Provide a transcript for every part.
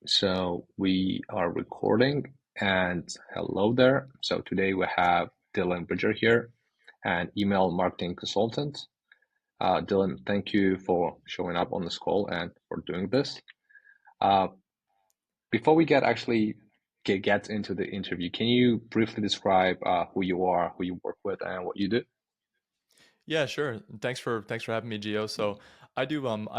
So we are recording and hello there. So today we have Dylan Bridger here, an email marketing consultant. Dylan, thank you for showing up on this call and for doing this. Uh, Before we get into the interview, can you briefly describe who you are, who you work with, and what you do? Yeah, sure. Thanks for having me, Gio. So I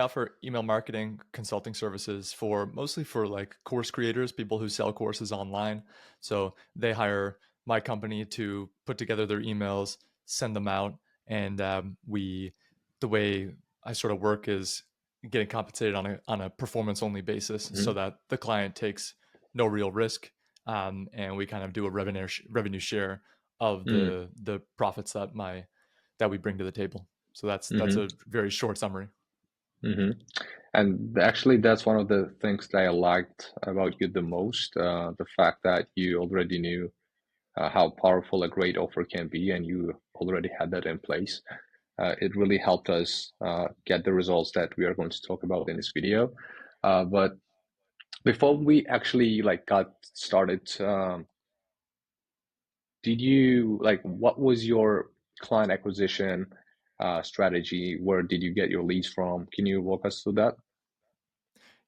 offer email marketing consulting services for mostly for like course creators, people who sell courses online. So they hire my company to put together their emails, send them out, and we the way I sort of work is getting compensated on a performance only basis, so Hmm. that the client takes no real risk, and we kind of do a revenue share of Mm, the profits that we bring to the table. So that's hmm. a very short summary. Hmm. And actually, that's one of the things that I liked about you the most, the fact that you already knew how powerful a great offer can be, and you already had that in place. It really helped us get the results that we are going to talk about in this video. But before we actually got started, did you what was your client acquisition strategy? Where did you get your leads from? Can you walk us through that?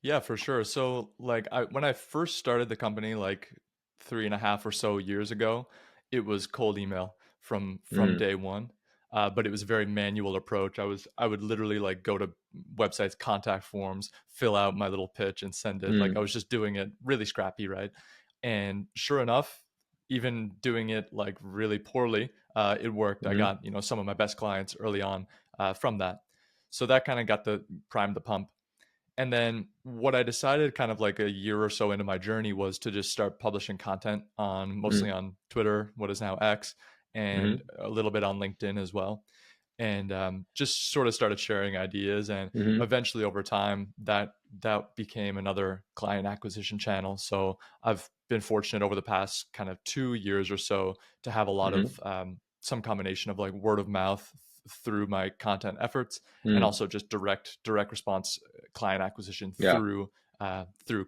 Yeah, for sure. So when I first started the company like 3.5 or so years ago, it was cold email from Mm, day one. But it was a very manual approach. I would literally like go to websites, contact forms, fill out my little pitch and send it. Like I mm, was just doing it really scrappy, right? And sure enough, even doing it like really poorly, it worked. I mm, got, some of my best clients early on from that. So that kind of got the prime the pump. And then what I decided kind of like a year or so into my journey was to just start publishing content on mostly mm, on Twitter, what is now X, and mm, a little bit on LinkedIn as well. And just sort of started sharing ideas, and mm, eventually over time that became another client acquisition channel. So I've been fortunate over the past kind of 2 years or so to have a lot mm, of some combination of like word of mouth through my content efforts, and mm. also just direct response client acquisition Yeah. through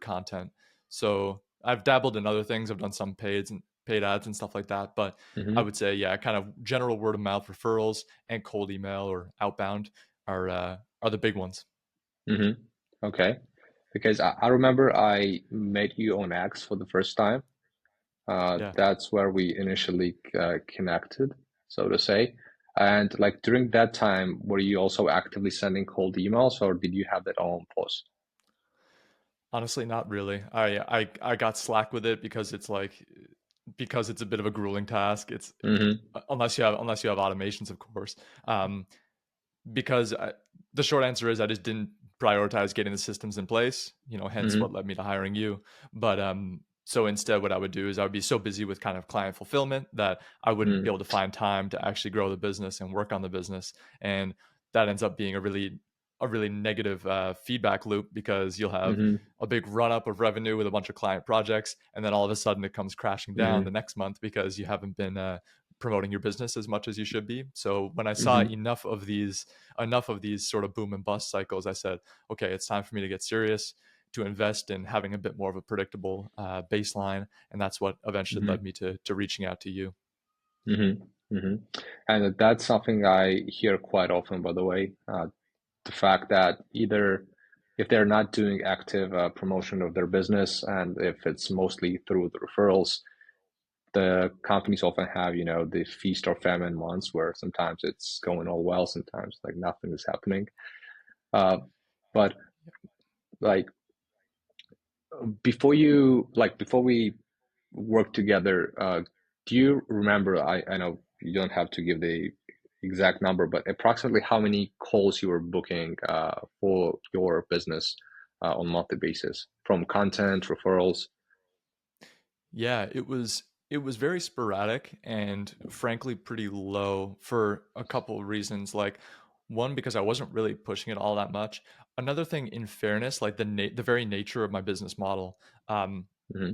content. So I've dabbled in other things. I've done some paid ads and stuff like that, but I Mm-hmm. would say, yeah, kind of general word of mouth referrals and cold email or outbound are the big ones. Mm-hmm. Okay. Because I remember I met you on X for the first time. Yeah. That's where we initially connected, so to say. And like during that time, were you also actively sending cold emails, or did you have that on post? Honestly, not really. I got slack with it because it's a bit of a grueling task. It's Mm-hmm. unless you have automations, of course. Um, because the short answer is I just didn't prioritize getting the systems in place. Hence what Mm-hmm. led me to hiring you. But so instead, what I would do is I would be so busy with kind of client fulfillment that I wouldn't be able to find time to actually grow the business and work on the business, and that ends up being a really negative feedback loop, because you'll have Mm-hmm. a big run up of revenue with a bunch of client projects, and then all of a sudden it comes crashing down the Mm-hmm. next month because you haven't been promoting your business as much as you should be. So when I saw Mm-hmm. enough of these sort of boom and bust cycles, I said, okay, it's time for me to get serious, to invest in having a bit more of a predictable baseline, and that's what eventually led Mm-hmm. me to reaching out to you. Mm-hmm. Mm-hmm. And that's something I hear quite often, by the way. The fact that either if they're not doing active promotion of their business, and if it's mostly through the referrals, the companies often have, the feast or famine months where sometimes it's going all well, sometimes like nothing is happening. Uh, but like before we work together, do you remember? I know you don't have to give the exact number, but approximately how many calls you were booking for your business on a monthly basis from content referrals? Yeah, it was very sporadic and frankly pretty low for a couple of reasons. Like, one, because I wasn't really pushing it all that much. Another thing, in fairness, like the very nature of my business model, um, Hmm.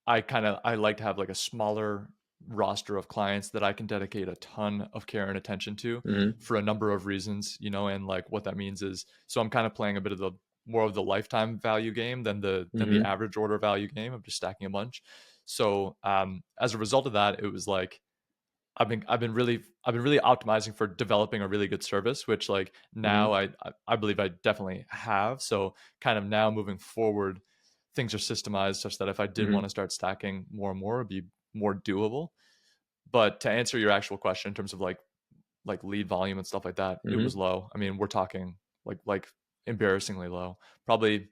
I like to have like a smaller roster of clients that I can dedicate a ton of care and attention to Hmm. for a number of reasons, and like what that means is, so I'm kind of playing a bit of more of the lifetime value game than the Mm-hmm. average order value game of just stacking a bunch. So as a result of that, it was like I've been really optimizing for developing a really good service, which like Mm-hmm. now I believe I definitely have. So kind of now moving forward, things are systemized such that if I did want Mm-hmm. to start stacking more and more, it'd be more doable. But to answer your actual question in terms of like lead volume and stuff like that, it was Mm-hmm. low. I mean, we're talking like embarrassingly low. Probably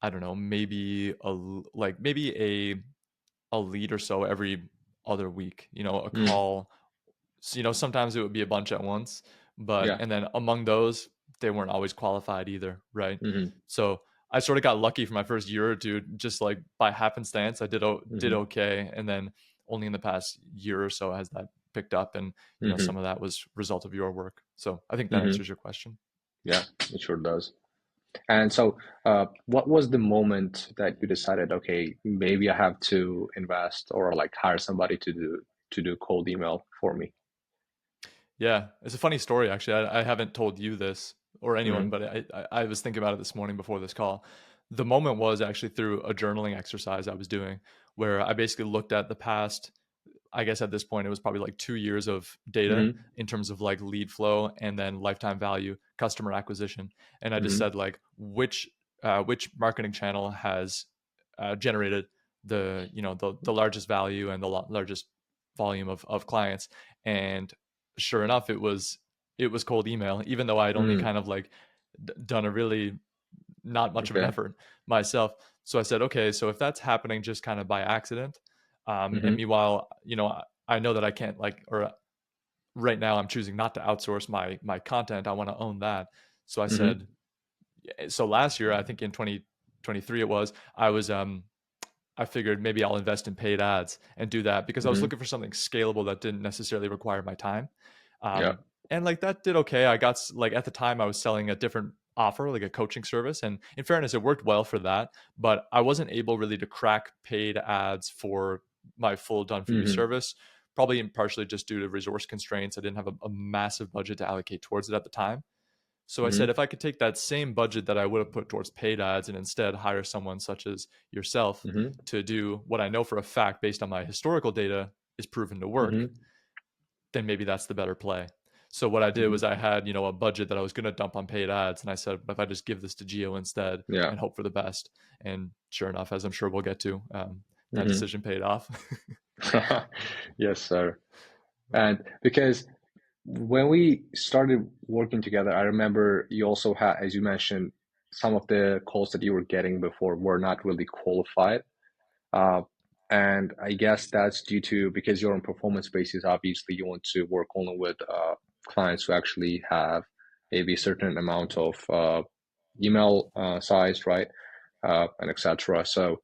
I don't know, maybe maybe a lead or so every other week. You know, a Mm. call. So, you know, sometimes it would be a bunch at once, but Yeah. and then among those, they weren't always qualified either, right? Mm-hmm. So I sort of got lucky for my first year or two, just like by happenstance, I did Mm-hmm. okay, and then only in the past year or so has that picked up, and you know, Mm-hmm. some of that was result of your work. So I think that Mm-hmm. answers your question. Yeah, it sure does. And so, what was the moment that you decided, okay, maybe I have to invest or like hire somebody to do cold email for me? Yeah, it's a funny story actually. I haven't told you this or anyone, Mm-hmm. but I was thinking about it this morning before this call. The moment was actually through a journaling exercise I was doing, where I basically looked at the past. I guess at this point it was probably like 2 years of data Mm-hmm. in terms of like lead flow and then lifetime value, customer acquisition, and I just Mm-hmm. said like which marketing channel has generated the the largest value and the largest volume of clients, and sure enough it was cold email, even though I'd only Mm. kind of like done a really not much of an Okay. effort myself. So I said, okay, so if that's happening just kind of by accident, and Mm-hmm. meanwhile, you know, I know that I can't like, or right now I'm choosing not to outsource my content. I want to own that. So I Mm-hmm. said, so last year, I think in 2023 it was, I figured maybe I'll invest in paid ads and do that because I was Mm-hmm. looking for something scalable that didn't necessarily require my time. Yeah. And like that did okay. I got like at the time I was selling a different offer, like a coaching service. And in fairness, it worked well for that. But I wasn't able really to crack paid ads for my full done for you Mm-hmm. service, probably partially just due to resource constraints. I didn't have a massive budget to allocate towards it at the time. So I said, Mm-hmm. if I could take that same budget that I would have put towards paid ads and instead hire someone such as yourself Mm-hmm. to do what I know for a fact based on my historical data is proven to work, Mm-hmm. then maybe that's the better play. So what I did Mm-hmm. was I had, you know, a budget that I was going to dump on paid ads, and I said, if I just give this to Geo instead Yeah. and hope for the best, and sure enough, as I'm sure we'll get to, that Mm-hmm. decision paid off. Yes, sir. And because when we started working together, I remember you also had, as you mentioned, some of the calls that you were getting before were not really qualified. Uh, and I guess that's due to because you're on performance basis, obviously you want to work only with clients who actually have maybe a certain amount of email size, right? And etc. So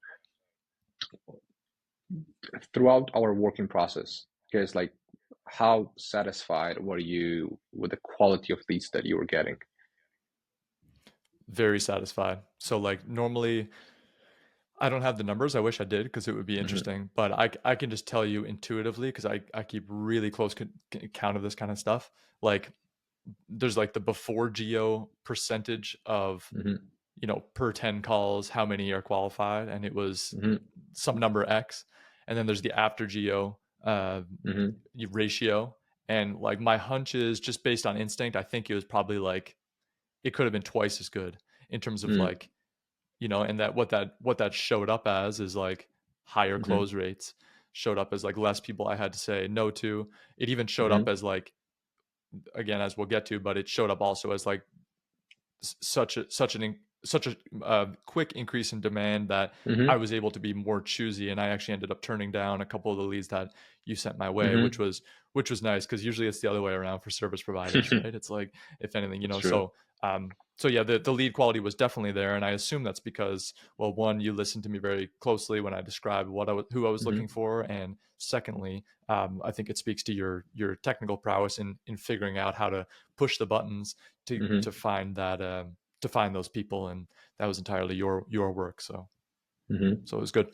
throughout our working process, because like how satisfied were you with the quality of leads that you were getting? Very satisfied. So like normally I don't have the numbers. I wish I did because it would be Hmm. interesting. But I can just tell you intuitively because I keep really close count of this kind of stuff. Like there's like the before geo percentage of, Hmm. you know, per 10 calls, how many are qualified, and it was Hmm. some number X. And then there's the after geo Hmm. ratio. And like my hunch is just based on instinct. I think it was probably like it could have been twice as good in terms of Hmm. like, you know, and that what that showed up as is like higher Hmm. close rates, showed up as like less people I had to say no to. It even showed up Hmm. as like, again, as we'll get to, but it showed up also as like such a quick increase in demand that I Hmm. was able to be more choosy, and I actually ended up turning down a couple of the leads that you sent my way, Hmm. which was nice because usually it's the other way around for service providers, right? It's like if anything, you It's know, true. so yeah, the lead quality was definitely there, and I assume that's because, well, one, you listened to me very closely when I described who I was looking Hmm. for, and secondly, I think it speaks to your technical prowess in figuring out how to push the buttons Hmm. to find that to find those people, and that was entirely your work. So Hmm. it was good.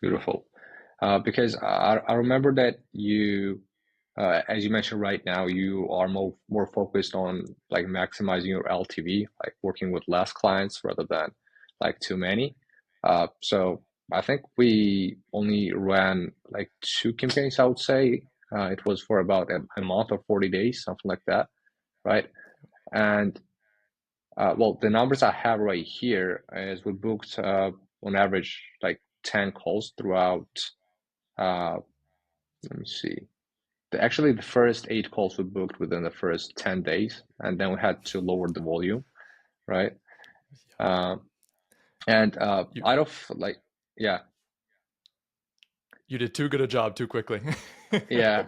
Beautiful. Because I remember that you as you mentioned right now, you are more focused on like maximizing your LTV, like working with less clients rather than like too many. So I think we only ran like two campaigns, I would say. It was for about a month or 40 days, something like that, right? And well, the numbers I have right here is we booked on average like 10 calls throughout, uh, let me see. Actually, the first 8 calls we booked within the first 10 days, and then we had to lower the volume, right? Yeah. Uh, and You out of like, yeah, you did too good a job too quickly. yeah.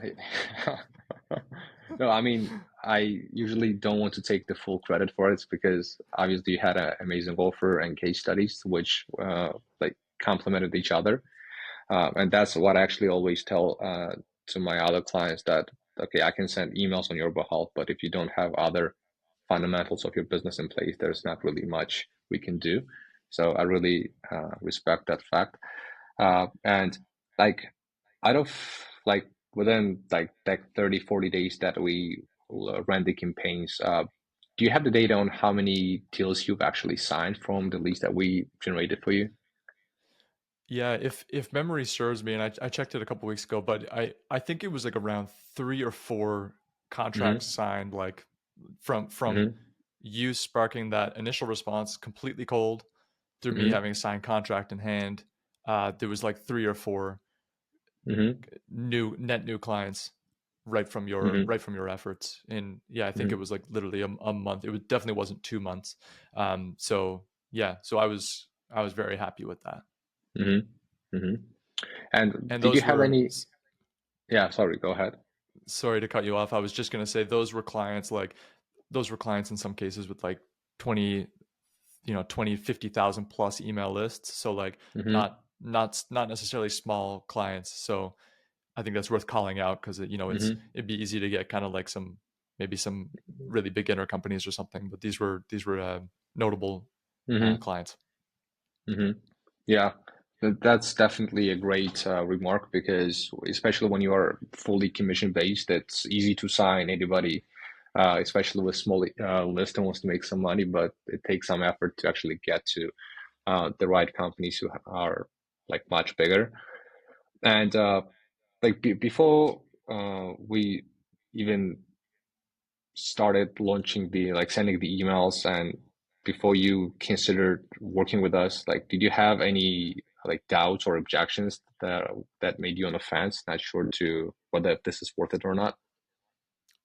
No, I mean, I usually don't want to take the full credit for it because obviously you had an amazing offer and case studies which like complemented each other. And that's what I actually always tell to my other clients that, okay, I can send emails on your behalf, but if you don't have other fundamentals of your business in place, there's not really much we can do. So I really respect that fact. And like out of like within like 30, 40 days that we ran the campaigns, do you have the data on how many deals you've actually signed from the leads that we generated for you? Yeah, if memory serves me, and I checked it a couple weeks ago, but I think it was like around 3 or 4 contracts Mm-hmm. signed, like from Mm-hmm. you sparking that initial response completely cold through me Mm-hmm. having a signed contract in hand. There was like 3 or 4 Mm-hmm. new clients Mm-hmm. right from your efforts. And yeah, I think it Mm-hmm. was like literally a month. It was definitely wasn't 2 months. So yeah, so I was very happy with that. Mm-hmm. Mm-hmm. And And did you those have were any? Yeah, sorry, go ahead. sorry to cut you off. I was just going to say those were clients in some cases with like 20, 20, 50,000 plus email lists. So like Mm-hmm. not necessarily small clients. So I think that's worth calling out because Mm-hmm. it'd be easy to get kind of like maybe some really beginner companies or something, but these were notable Mm-hmm. clients. Mm-hmm. Yeah, that's definitely a great remark because especially when you are fully commission based, it's easy to sign anybody, especially with small list and wants to make some money, but it takes some effort to actually get to the right companies who are like much bigger. And like before we even started launching the like sending the emails and before you considered working with us, like did you have any like doubts or objections that made you on the fence, not sure to whether this is worth it or not?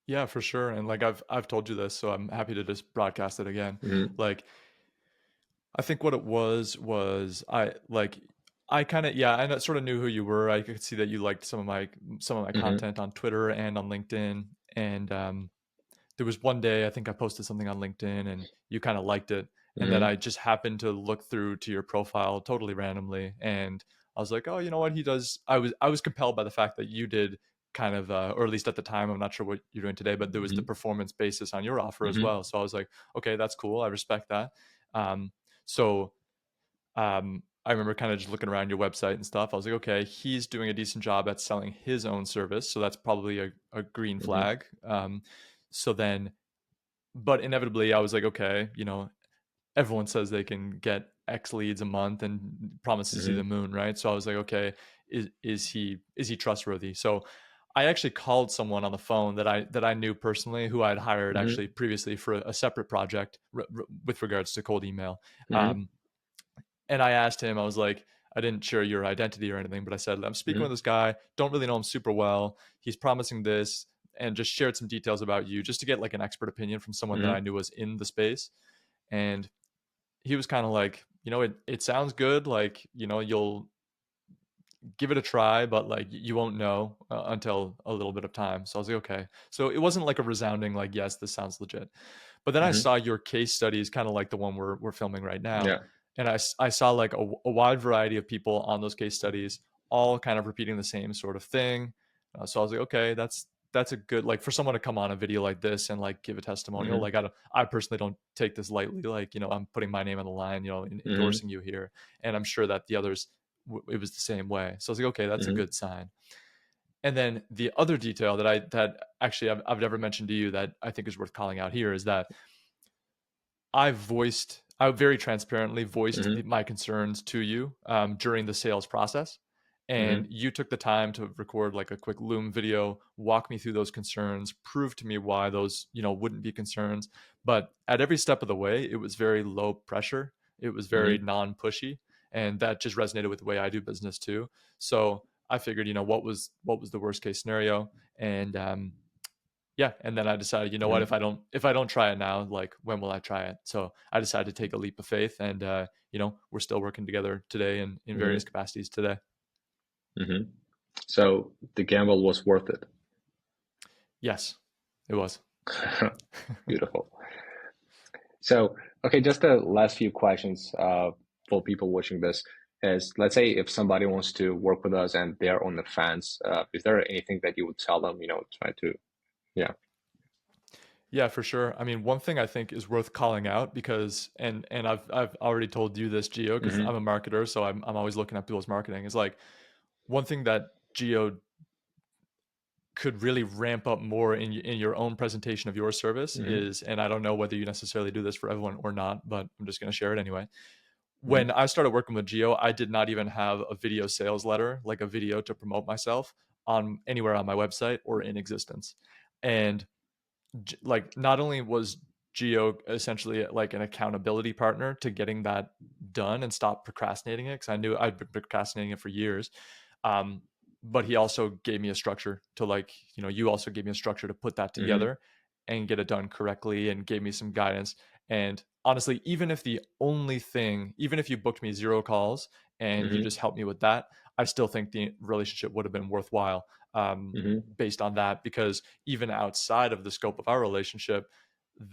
Yeah, for sure. And like I've told you this, so I'm happy to just broadcast it again. Hmm. Like I think what it was I kind of yeah, I sort of knew who you were. I could see that you liked some of my Hmm. content on Twitter and on LinkedIn. And there was one day I think I posted something on LinkedIn and you kind of liked it, and then I Hmm. just happened to look through to your profile totally randomly, and I was like, oh, you know what he does. I was compelled by the fact that you did kind of, or at least at the time, I'm not sure what you're doing today, but there was the Hmm. performance basis on your offer as Hmm. well. So I was like, okay, that's cool. I respect that. Um, so I remember kind of just looking around your website and stuff. I was like, okay, he's doing a decent job at selling his own service, so that's probably a green Hmm. flag. So then, but inevitably, I was like, okay, everyone says they can get X leads a month and promise to see the Hmm. moon, right? So I was like, okay, is he trustworthy? So I actually called someone on the phone that I knew personally, who I'd hired actually Hmm. previously for a separate project with regards to cold email. Hmm. Um, and I asked him, I was like, I didn't share your identity or anything, but I said, I'm speaking with Hmm. this guy, don't really know him super well. He's promising this, and just shared some details about you just to get like an expert opinion from someone that I Hmm. knew was in the space. And he was kind of like, it sounds good. Like, you'll give it a try, but like you won't know until a little bit of time. So I was like, okay. So it wasn't like a resounding, like, yes, this sounds legit. But then I Hmm. saw your case studies, kind of like the one we're filming right now. Yeah. And I saw like a wide variety of people on those case studies, all kind of repeating the same sort of thing. So I was like, okay, that's a good, like, for someone to come on a video like this and like give a testimonial. Hmm. Like I personally don't take this lightly. Like, I'm putting my name on the line, Hmm. endorsing you here. And I'm sure that the others, it was the same way. So I was like, okay, that's a Hmm. good sign. And then the other detail that actually I've never mentioned to you that I think is worth calling out here is that I very transparently voiced Mm-hmm. my concerns to you during the sales process. And Mm-hmm. you took the time to record like a quick Loom video, walk me through those concerns, prove to me why those, wouldn't be concerns. But at every step of the way, it was very low pressure. It was very Mm-hmm. non-pushy. And that just resonated with the way I do business too. So I figured, what was the worst case scenario? And yeah, and then I decided, what, Mm-hmm. if I don't try it now, like when will I try it? So I decided to take a leap of faith, and we're still working together today in various Mm-hmm. capacities today. Mm-hmm. So the gamble was worth it. Yes, it was. Beautiful. So, okay, just the last few questions for people watching this is, let's say if somebody wants to work with us and they're on the fence, is there anything that you would tell them, try to, yeah. Yeah, for sure. I mean, one thing I think is worth calling out because, and I've already told you this, Geo, because I'm Mm-hmm. a marketer, so I'm always looking at people's marketing. Is like one thing that Geo could really ramp up more in your own presentation of your service Mm-hmm. is, and I don't know whether you necessarily do this for everyone or not, but I'm just going to share it anyway. Mm-hmm. When I started working with Geo, I did not even have a video sales letter, like a video to promote myself on anywhere on my website or in existence. And like not only was Geo essentially like an accountability partner to getting that done and stop procrastinating it because I knew I'd been procrastinating it for years. Um, but he also gave me a structure to like, you also gave me a structure to put that Mm-hmm. together and get it done correctly and gave me some guidance. And honestly, even if you booked me 0 calls and you Mm-hmm. just helped me with that, I still think the relationship would have been worthwhile Mm-hmm. based on that because even outside of the scope of our relationship,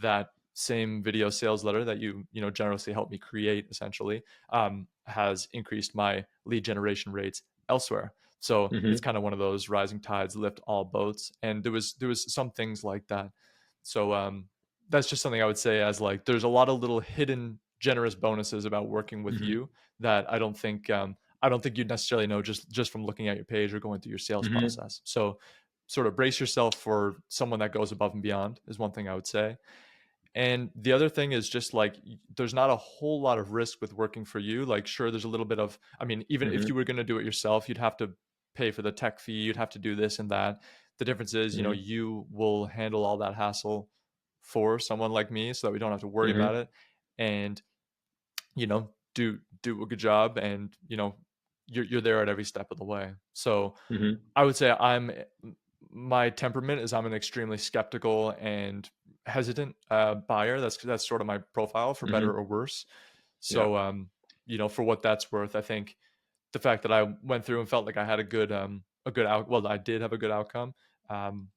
that same video sales letter that you generously helped me create essentially has increased my lead generation rates elsewhere. So it's Mm-hmm. kind of one of those rising tides lift all boats, and there was some things like that. So that's just something I would say as like there's a lot of little hidden generous bonuses about working with Mm-hmm. you that I don't think you'd necessarily know just from looking at your page or going through your sales Mm-hmm. process. So sort of brace yourself for someone that goes above and beyond is one thing I would say. And the other thing is just like there's not a whole lot of risk with working for you. Like sure there's a little bit of I mean even if Mm-hmm. you were going to do it yourself, you'd have to pay for the tech fee, you'd have to do this and that. The difference is, Mm-hmm. you will handle all that hassle for someone like me so that we don't have to worry about Mm-hmm. it and do a good job and you're there at every step of the way. So Mm-hmm. I would say my temperament is I'm an extremely skeptical and hesitant buyer. That's sort of my profile for better Mm-hmm. or worse. Yeah. So for what that's worth, I think the fact that I went through and felt like I had a good out well, I did have a good outcome. Um,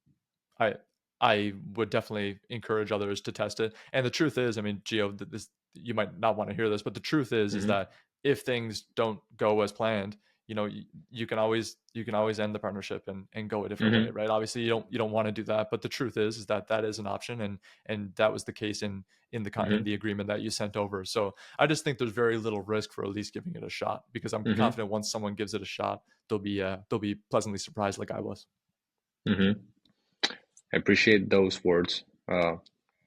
I I would definitely encourage others to test it. And the truth is, I mean, Geo, this you might not want to hear this, but the truth is Mm-hmm. that if things don't go as planned, you can always end the partnership and go a different way, Mm-hmm. right? Obviously, you don't want to do that, but the truth is that that is an option, and that was the case in Mm-hmm. the agreement that you sent over. So I just think there's very little risk for at least giving it a shot because I'm Mm-hmm. confident once someone gives it a shot, they'll be pleasantly surprised like I was. Mm-hmm. I appreciate those words.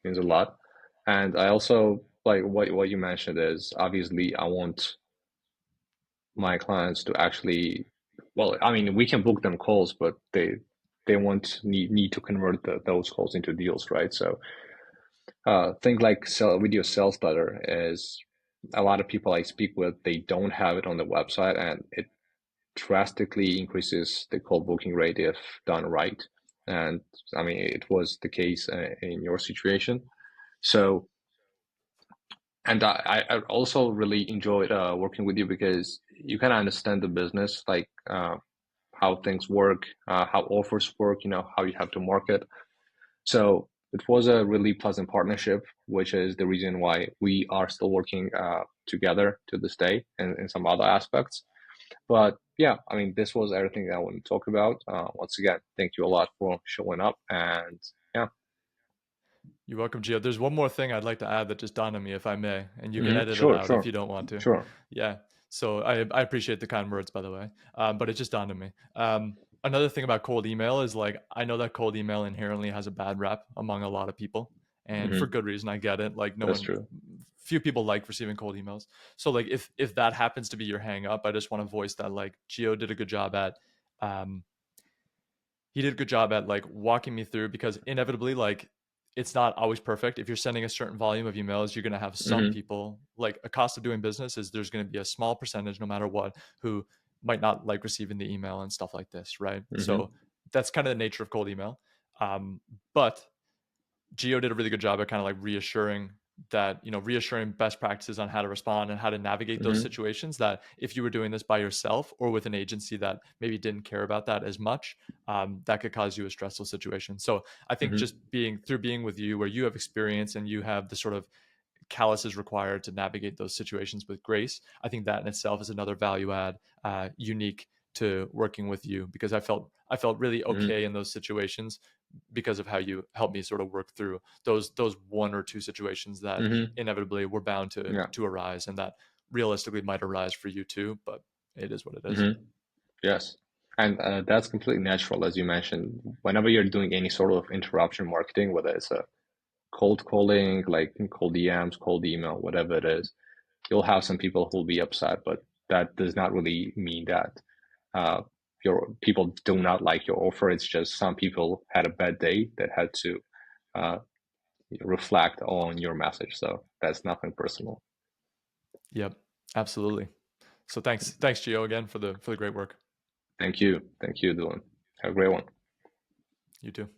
Means a lot. And I also like what you mentioned is obviously I want my clients to actually, well, I mean, we can book them calls, but they want need to convert those calls into deals, right? So things like video sales letter is a lot of people I speak with, they don't have it on the website, and it drastically increases the call booking rate if done right. And I mean, it was the case in your situation. So, and I also really enjoyed working with you because you kind of understand the business, like how things work, how offers work, how you have to market. So it was a really pleasant partnership, which is the reason why we are still working together to this day and in some other aspects. But yeah, I mean, this was everything that I want to talk about. Once again, thank you a lot for showing up. And yeah, You're welcome, Gio. There's one more thing I'd like to add that just dawned on me, if I may, and you can hmm, edit it sure, out if sure, you don't want to. sure. Yeah. So I appreciate the kind words, by the way, but it just dawned on me. another thing about cold email is like I know that cold email inherently has a bad rap among a lot of people, and for Hmm. good reason. I get it. Like no That's one, true. few people like receiving cold emails. So like if that happens to be your hang up, I just want to voice that like Gio did a good job at um he did a good job at like walking me through, because inevitably like it's not always perfect. If you're sending a certain volume of emails, you're going to have some Hmm. people, like a cost of doing business is there's going to be a small percentage no matter what who might not like receiving the email and stuff like this, right? So Hmm. that's kind of the nature of cold email. But Geo did a really good job at kind of like reassuring that, reassuring best practices on how to respond and how to navigate those Hmm. situations, that if you were doing this by yourself or with an agency that maybe didn't care about that as much, that could cause you a stressful situation. So I think just Hmm. being with you, where you have experience and you have the sort of callous is required to navigate those situations with grace. I think that in itself is another value add, unique to working with you, because I felt really Hmm. okay in those situations because of how you helped me sort of work through those one or two situations that Hmm. inevitably were bound to Yeah. to arise, and that realistically might arise for you too. But it is what it is. Hmm. Yes. And that's completely natural, as you mentioned. Whenever you're doing any sort of interruption marketing, whether it's a cold calling, like cold DMs, cold email, whatever it is, you'll have some people who'll be upset, but that does not really mean that uh, your people do not like your offer. It's just some people had a bad day that had to uh, reflect on your message. So that's nothing personal. Yep, absolutely. So thanks Gio again for the great work. Thank you. Thank you, Dylan. Have a great one. You too.